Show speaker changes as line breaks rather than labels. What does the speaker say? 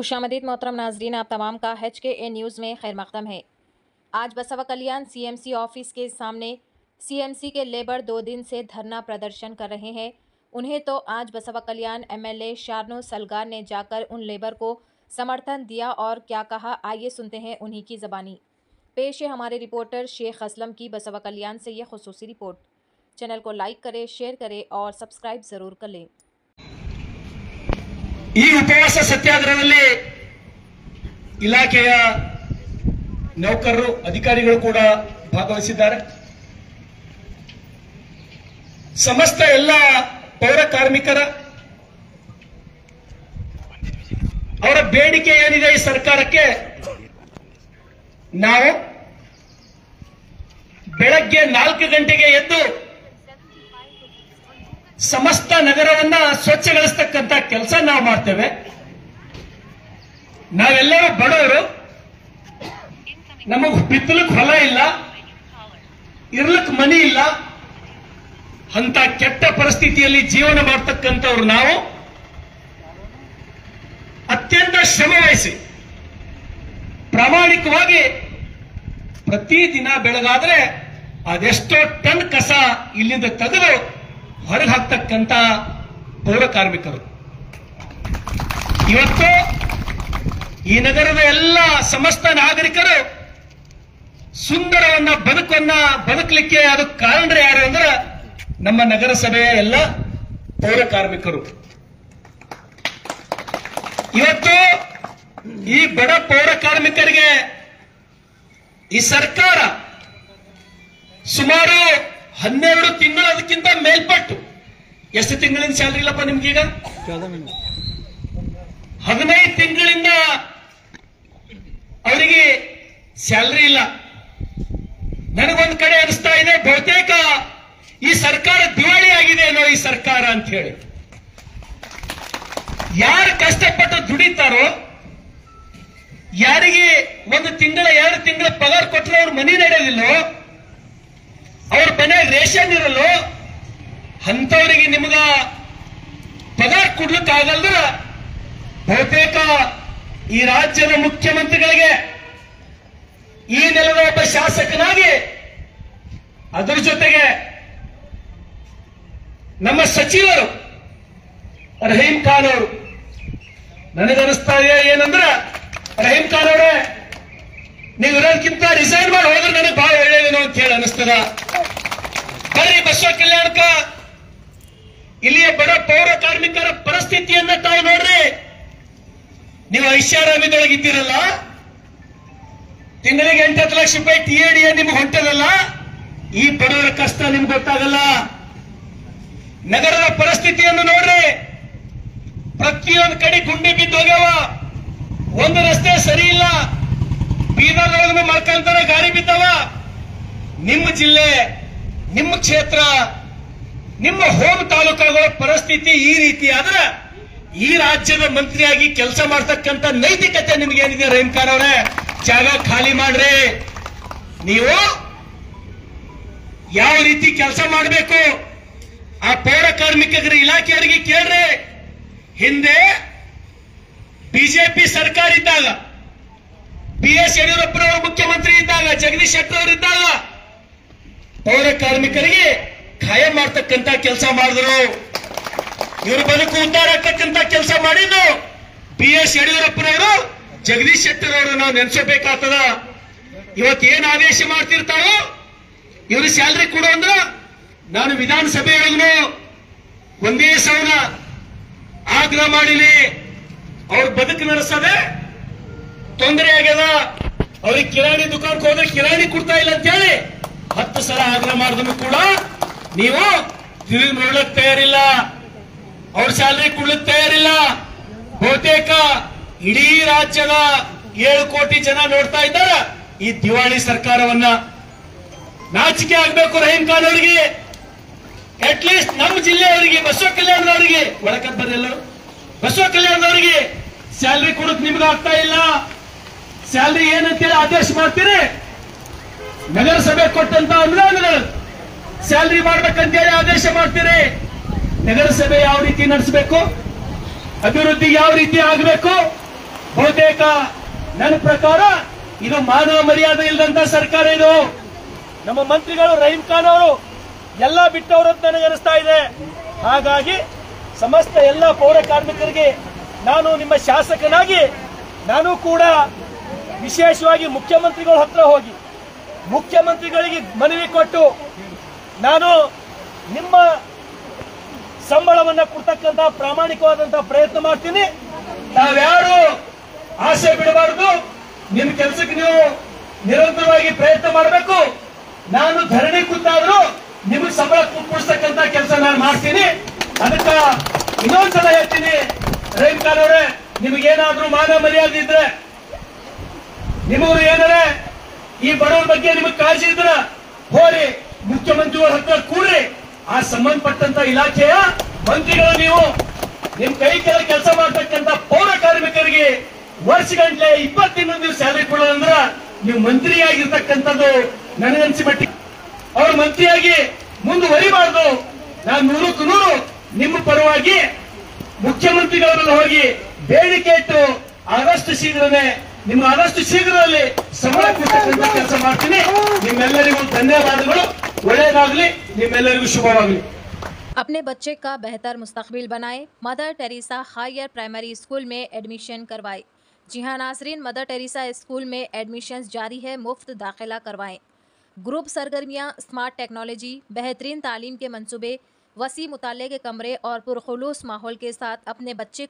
खुशामदीद मोहतरम नाजरीन, आप तमाम का HKA न्यूज़ में खैर मकदम है। आज बसवा कल्याण CMC ऑफिस के सामने CMC के लेबर 2 दिन से धरना प्रदर्शन कर रहे हैं। उन्हें तो आज बसवा कल्याण MLA शारनो सलगार ने जाकर उन लेबर को समर्थन दिया और क्या कहा, आइए सुनते हैं उन्हीं की ज़बानी। पेश है हमारे रिपोर्टर शेख असलम की बसवा कल्याण से ये खुसूसी रिपोर्ट। चैनल को लाइक करें, शेयर करें और सब्सक्राइब ज़रूर कर लें।
ಈ ಉಪವಾಸ ಸತ್ಯಾಗ್ರಹದಲ್ಲಿ ಇಲಾಖೆಯ ನೌಕರರು ಅಧಿಕಾರಿಗಳು ಕೂಡ ಭಾಗವಹಿಸಿದ್ದಾರೆ. ಸಮಸ್ತ ಎಲ್ಲ ಪೌರ ಕಾರ್ಮಿಕರ ಅವರ ಬೇಡಿಕೆ ಏನಿದೆ ಈ ಸರ್ಕಾರಕ್ಕೆ, ನಾವು ಬೆಳಗ್ಗೆ 4 ಗಂಟೆಗೆ ಎದ್ದು ಸಮಸ್ತ ನಗರವನ್ನ ಸ್ವಚ್ಛಗೊಳಿಸತಕ್ಕಂತ ಕೆಲಸ ನಾವು ಮಾಡ್ತೇವೆ. ನಾವೆಲ್ಲರೂ ಬಡವರು, ನಮಗ್ ಬಿತ್ತಲಕ್ಕೆ ಹೊಲ ಇಲ್ಲ, ಇರ್ಲಕ್ ಮನಿ ಇಲ್ಲ, ಅಂತ ಕೆಟ್ಟ ಪರಿಸ್ಥಿತಿಯಲ್ಲಿ ಜೀವನ ಮಾಡ್ತಕ್ಕಂಥವ್ರು ನಾವು ಅತ್ಯಂತ ಶ್ರಮ ವಹಿಸಿ ಪ್ರಾಮಾಣಿಕವಾಗಿ ಪ್ರತಿದಿನ ಬೆಳಗಾದ್ರೆ ಅದೆಷ್ಟೋ ಟನ್ ಕಸ ಇಲ್ಲಿಂದ ತೆಗೆದು ಹೊರಗೆ ಹಾಕ್ತಕ್ಕಂತ ಪೌರ ಕಾರ್ಮಿಕರು. ಇವತ್ತು ಈ ನಗರದ ಎಲ್ಲ ಸಮಸ್ತ ನಾಗರಿಕರು ಸುಂದರವನ್ನ ಬದುಕಲಿಕ್ಕೆ ಅದಕ್ಕೆ ಕಾರಣರು ಯಾರು ಅಂದ್ರೆ ನಮ್ಮ ನಗರಸಭೆಯ ಎಲ್ಲ ಪೌರ ಕಾರ್ಮಿಕರು. ಇವತ್ತು ಈ ಬಡ ಪೌರ ಕಾರ್ಮಿಕರಿಗೆ ಈ ಸರ್ಕಾರ ಸುಮಾರು 12 ತಿಂಗಳು ಅದಕ್ಕಿಂತ ಮೇಲ್ಪಟ್ಟು, ಎಷ್ಟು ತಿಂಗಳಿಂದ ಸ್ಯಾಲರಿ ಇಲ್ಲಪ್ಪ ನಿಮ್ಗೀಗ? 15 ತಿಂಗಳಿಂದ ಅವರಿಗೆ ಸ್ಯಾಲರಿ ಇಲ್ಲ. ನನಗೊಂದು ಕಡೆ ಅನಿಸ್ತಾ ಇದೆ, ಬಹುತೇಕ ಈ ಸರ್ಕಾರ ದಿವಾಳಿ ಆಗಿದೆ ಅನ್ನೋ ಈ ಸರ್ಕಾರ ಅಂತ ಹೇಳಿ. ಯಾರು ಕಷ್ಟಪಟ್ಟು ದುಡಿತಾರೋ, ಯಾರಿಗೆ 1 ತಿಂಗಳ 2 ತಿಂಗಳ ಪಗಾರ ಕೊಟ್ಟರೆ ಅವ್ರ ಮನಿ ನಡೆಯೋದಿಲ್ಲೋ, ಅವ್ರ ಮನೆಯಾಗ ರೇಷನ್ ಇರಲ್ಲೋ, ಅಂತವರಿಗೆ ನಿಮಗ ಪಗಾರ ಕೊಡ್ಲಿಕ್ಕಾಗಲ್ಲ. ಬಹುತೇಕ ಈ ರಾಜ್ಯದ ಮುಖ್ಯಮಂತ್ರಿಗಳಿಗೆ, ಈ ನೆಲದ ಒಬ್ಬ ಶಾಸಕನಾಗಿ, ಅದರ ಜೊತೆಗೆ ನಮ್ಮ ಸಚಿವರು ರಹೀಂ ಖಾನ್ ಅವರು, ನನಗನಿಸ್ತಾ ಇದೆ ಏನಂದ್ರೆ, ರಹೀಂ ಖಾನ್ ಅವರೇ, ನೀವು ಇರೋದಕ್ಕಿಂತ ರಿಸೈನ್ ಮಾಡಿ ಹೋದ್ರೆ ನನಗೆ ಬಹಳ ಒಳ್ಳೆಯದೇನೋ ಅಂತ ಹೇಳಿ ಅನಿಸ್ತದ. ಬರ್ರಿ ಬಸವ ಕಲ್ಯಾಣಕ, ಇಲ್ಲಿಯ ಬಡ ಪೌರ ಕಾರ್ಮಿಕರ ಪರಿಸ್ಥಿತಿಯನ್ನ ತಾವು ನೋಡ್ರಿ. ನೀವು ಐಷಾರಾಮಿದೊಳಗಿದ್ದೀರಲ್ಲ, ತಿಂಗಳಿಗೆ 8 ಲಕ್ಷ ರೂಪಾಯಿ TAD ನಿಮ್ಗೆ ಹೊಂಟದಲ್ಲ, ಈ ಬಡವರ ಕಷ್ಟ ನಿಮ್ಗೆ ಗೊತ್ತಾಗಲ್ಲ. ನಗರದ ಪರಿಸ್ಥಿತಿಯನ್ನು ನೋಡ್ರಿ, ಪ್ರತಿಯೊಂದು ಕಡೆ ಗುಂಡಿ ಬಿದ್ದು ಹೋಗ್ಯಾವ, ಒಂದು ರಸ್ತೆ ಸರಿ ಇಲ್ಲ, ಬೀದರ್ನೊಳಗೆ ಮಲ್ಕಂತರ ಗಾಡಿ ಬಿದ್ದಾವ. ನಿಮ್ಮ ಜಿಲ್ಲೆ, ನಿಮ್ಮ ಕ್ಷೇತ್ರ, ನಿಮ್ಮ ಹೋಮ್ ತಾಲೂಕುಗಳ ಪರಿಸ್ಥಿತಿ ಈ ರೀತಿ ಆದ್ರೆ ಈ ರಾಜ್ಯದ ಮಂತ್ರಿಯಾಗಿ ಕೆಲಸ ಮಾಡ್ತಕ್ಕಂಥ ನೈತಿಕತೆ ನಿಮ್ಗೇನಿದೆ? ರಹೀಂ ಖಾನ್ ಅವರೇ, ಜಾಗ ಖಾಲಿ ಮಾಡ್ರಿ. ನೀವು ಯಾವ ರೀತಿ ಕೆಲಸ ಮಾಡಬೇಕು ಆ ಪೌರ ಕಾರ್ಮಿಕರ ಇಲಾಖೆಯವರಿಗೆ ಕೇಳ್ರಿ. ಹಿಂದೆ ಬಿಜೆಪಿ ಸರ್ಕಾರ ಇದ್ದಾಗ, BS ಯಡಿಯೂರಪ್ಪನವರು ಮುಖ್ಯಮಂತ್ರಿ ಇದ್ದಾಗ, ಜಗದೀಶ್ ಶೆಟ್ಟರ್ ಅವರಿದ್ದಾಗ ಪೌರ ಕಾರ್ಮಿಕರಿಗೆ ಖಾಯಂ ಮಾಡ್ತಕ್ಕಂತ ಕೆಲಸ ಮಾಡಿದ್ರು. ಇವರು ಬದುಕು ಉದ್ಧಾರ ಆಗ್ತಕ್ಕಂತ ಕೆಲಸ ಮಾಡಿದ್ದು BS ಯಡಿಯೂರಪ್ಪನವರು, ಜಗದೀಶ್ ಶೆಟ್ಟರ್ ಅವರು ನಾವು ನೆನೆಸಬೇಕಾಗ್ತದ. ಇವತ್ತೇನು ಆದೇಶ ಮಾಡ್ತಿರ್ತಾರೋ, ಇವರು ಸ್ಯಾಲರಿ ಕೊಡು ಅಂದ್ರ, ನಾನು ವಿಧಾನಸಭೆಯೊಳಗೂ ಒಂದೇ ಸವನ ಆಗ್ರಹ ಮಾಡಿಲಿ. ಅವ್ರ ಬದುಕು ನಡೆಸದೆ ತೊಂದರೆ ಆಗ್ಯದ, ಅವ್ರಿಗೆ ಕಿರಾಣಿ ದುಕಾನ್ಗೆ ಹೋದ್ರೆ ಕಿರಾಣಿ ಕೊಡ್ತಾ ಇಲ್ಲ ಅಂತ ಹೇಳಿ 10 ಸಲ ಆಗ್ರಹ ಮಾಡಿದ್ರು ಕೂಡ ನೀವು ತಿರುಗಿ ನೋಡ್ಲಕ್ ತಯಾರಿಲ್ಲ, ಅವ್ರ ಸ್ಯಾಲರಿ ಕೊಡ್ಲಿಕ್ಕೆ ತಯಾರಿಲ್ಲ. ಬಹುತೇಕ ಇಡೀ ರಾಜ್ಯದ 7 ಕೋಟಿ ಜನ ನೋಡ್ತಾ ಇದ್ದಾರೆ ಈ ದಿವಾಳಿ ಸರ್ಕಾರವನ್ನ. ನಾಚಿಕೆ ಆಗ್ಬೇಕು ರಹೀಂ ಖಾನ್ ಅವರಿಗೆ. ಅಟ್ಲೀಸ್ಟ್ ನಮ್ಮ ಜಿಲ್ಲೆಯವರಿಗೆ, ಬಸವ ಕಲ್ಯಾಣದವರಿಗೆ, ಒಳಕತ್ ಬರ್ರಿ ಎಲ್ಲರೂ, ಬಸವ ಕಲ್ಯಾಣದವರಿಗೆ ಸ್ಯಾಲರಿ ಕೊಡಕ್ ನಿಮ್ಗೆ ಆಗ್ತಾ ಇಲ್ಲ. ಸ್ಯಾಲರಿ ಏನಂತೇಳಿ ಆದೇಶ ಮಾಡ್ತೀರಿ, ನಗರಸಭೆ ಕೊಟ್ಟಂತ ಅನುದಾನಗಳು ಸ್ಯಾಲರಿ ಮಾಡ್ಬೇಕಂತೇಳಿ ಆದೇಶ ಮಾಡ್ತೀರಿ. ನಗರಸಭೆ ಯಾವ ರೀತಿ ನಡೆಸಬೇಕು, ಅಭಿವೃದ್ಧಿ ಯಾವ ರೀತಿ ಆಗಬೇಕು, ಬಹುತೇಕ ನನ್ನ ಪ್ರಕಾರ ಇದು ಮಾನವ ಮರ್ಯಾದೆ ಇಲ್ಲದಂತ ಸರ್ಕಾರ ಇದು. ನಮ್ಮ ಮಂತ್ರಿಗಳು ರಹೀಂ ಖಾನ್ ಅವರು ಎಲ್ಲ ಬಿಟ್ಟವರು ಅಂತ ನನಗೆ ಅನಿಸ್ತಾ ಇದೆ. ಹಾಗಾಗಿ ಸಮಸ್ತ ಎಲ್ಲ ಪೌರ ಕಾರ್ಮಿಕರಿಗೆ ನಾನು ನಿಮ್ಮ ಶಾಸಕನಾಗಿ ನಾನು ಕೂಡ ವಿಶೇಷವಾಗಿ ಮುಖ್ಯಮಂತ್ರಿಗಳ ಹತ್ರ ಹೋಗಿ ಮುಖ್ಯಮಂತ್ರಿಗಳಿಗೆ ಮನವಿ ಕೊಟ್ಟು ನಾನು ನಿಮ್ಮ ಸಂಬಳವನ್ನ ಕೊಡ್ತಕ್ಕಂತ ಪ್ರಾಮಾಣಿಕವಾದಂತಹ ಪ್ರಯತ್ನ ಮಾಡ್ತೀನಿ. ನಾವ್ಯಾರು ಆಸೆ ಬಿಡಬಾರದು. ನಿಮ್ಮ ಕೆಲಸಕ್ಕೆ ನೀವು ನಿರಂತರವಾಗಿ ಪ್ರಯತ್ನ ಮಾಡಬೇಕು. ನಾನು ಧರಣಿ ಕೂತಾದ್ರೂ ನಿಮಗೆ ಸಂಬಳ ಕೊಡಿಸ್ತಕ್ಕಂತ ಕೆಲಸ ನಾನು ಮಾಡ್ತೀನಿ. ಅದಕ್ಕ ಇನ್ನೊಂದ್ಸಲ ಹೇಳ್ತೀನಿ, ರಹೀಂ ಖಾನ್ ಅವರೇ, ನಿಮಗೇನಾದ್ರೂ ಮಾನ ಮರ್ಯಾದೆ ಇದ್ರೆ, ನಿಮ್ಮವರು ಏನಾರೆ ಈ ಬಡವರ ಬಗ್ಗೆ ನಿಮಗೆ ಕಾಳಜಿ ಇದ್ರೆ ಹೋರಿ ಮುಖ್ಯಮಂತ್ರಿಗಳ ಹತ್ರ ಕೂಡ್ರಿ. ಆ ಸಂಬಂಧಪಟ್ಟಂತ ಇಲಾಖೆಯ ಮಂತ್ರಿಗಳು ನೀವು ನಿಮ್ ಕೈ ಕೆಲ ಕೆಲಸ ಮಾಡ್ತಕ್ಕಂತ ಪೌರ ಕಾರ್ಮಿಕರಿಗೆ ವರ್ಷಗಂಟ್ಲೆ 20 ದಿವಸ ಸ್ಯಾಲರಿ ಕೊಡೋದಂದ್ರ ನೀವು ಮಂತ್ರಿಯಾಗಿರ್ತಕ್ಕಂಥದ್ದು ನನಗನ್ಸಿ ಮಟ್ಟಿಗೆ ಅವ್ರ ಮಂತ್ರಿಯಾಗಿ ಮುಂದುವರಿಬಾರ್ದು. ನಾನು 100ಕ್ಕೆ 100 ನಿಮ್ಮ ಪರವಾಗಿ ಮುಖ್ಯಮಂತ್ರಿಗಳನ್ನ ಹೋಗಿ ಬೇಡಿಕೆ ಇಟ್ಟು ಆದಷ್ಟು ಶೀಘ್ರದಲ್ಲಿ ಸಂಬಳ ಕೊಡ್ತಕ್ಕಂಥ ಕೆಲಸ ಮಾಡ್ತೀನಿ. ನಿಮ್ಮೆಲ್ಲರಿಗೂ ಧನ್ಯವಾದಗಳು. ಒಳ್ಳೆಯದಾಗಲಿ, ನಿಮ್ಮೆಲ್ಲರಿಗೂ ಶುಭವಾಗಲಿ.
अपने बच्चे का बेहतर मुस्तकबिल बनाएं, Mother Teresa higher primary school में एडमिशन करवाएं। जी हाँ नाजरीन, मदर टेरेसा स्कूल में एडमिशन्स जारी है, मुफ्त दाखिला करवाएं। ग्रुप सरगर्मियाँ, स्मार्ट टेक्नोलॉजी, बेहतरीन तालीम के मंसूबे, वसी मुताले के कमरे और पुरखुलूस माहौल के साथ अपने बच्चे